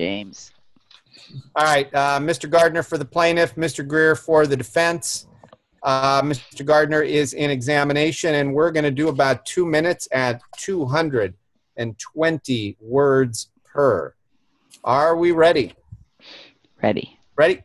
James. All right, Mr. Gardner for the plaintiff, Mr. Greer for the defense. Mr. Gardner is in examination, and we're going to do about 2 minutes at 220 words per. Are we ready? Ready. Ready?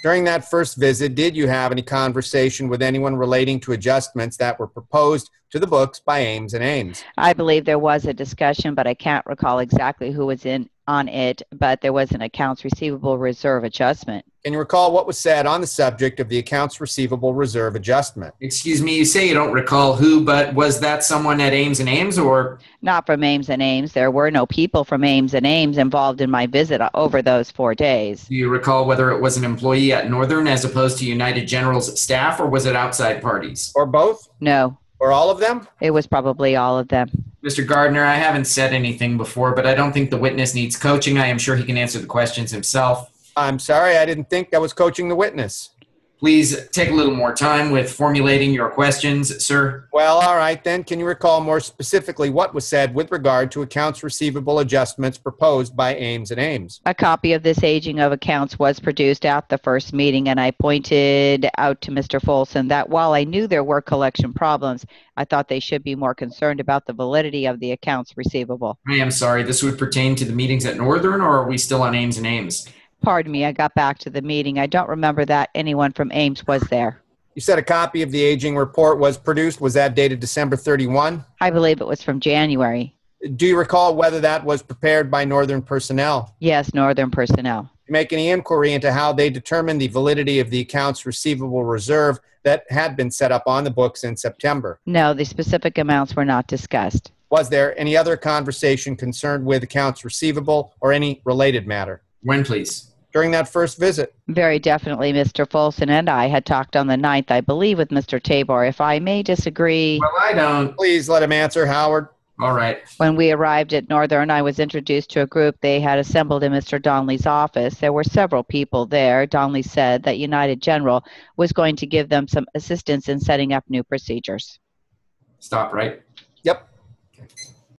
During that first visit, did you have any conversation with anyone relating to adjustments that were proposed to the books by Ames and Ames? I believe there was a discussion, but I can't recall exactly who was on it, but there was an accounts receivable reserve adjustment. Can you recall what was said on the subject of the accounts receivable reserve adjustment? Excuse me, you say you don't recall who, but was that someone at Ames and Ames or? Not from Ames and Ames. There were no people from Ames and Ames involved in my visit over those 4 days. Do you recall whether it was an employee at Northern as opposed to United General's staff, or was it outside parties? Or both? No. Or all of them? It was probably all of them. Mr. Gardner, I haven't said anything before, but I don't think the witness needs coaching. I am sure he can answer the questions himself. I'm sorry, I didn't think I was coaching the witness. Please take a little more time with formulating your questions, sir. Well, all right then. Can you recall more specifically what was said with regard to accounts receivable adjustments proposed by Ames and Ames? A copy of this aging of accounts was produced at the first meeting, and I pointed out to Mr. Folsom that while I knew there were collection problems, I thought they should be more concerned about the validity of the accounts receivable. I am sorry. This would pertain to the meetings at Northern, or are we still on Ames and Ames? Pardon me, I got back to the meeting. I don't remember that anyone from Ames was there. You said a copy of the aging report was produced. Was that dated December 31? I believe it was from January. Do you recall whether that was prepared by Northern personnel? Yes, Northern personnel. You make any inquiry into how they determined the validity of the accounts receivable reserve that had been set up on the books in September? No, the specific amounts were not discussed. Was there any other conversation concerned with accounts receivable or any related matter? When, please? During that first visit? Very definitely. Mr. Folsom and I had talked on the 9th, I believe, with Mr. Tabor. If I may disagree. Well, I don't. Please let him answer, Howard. All right. When we arrived at Northern, I was introduced to a group they had assembled in Mr. Donnelly's office. There were several people there. Donnelly said that United General was going to give them some assistance in setting up new procedures. Stop, right? Yep.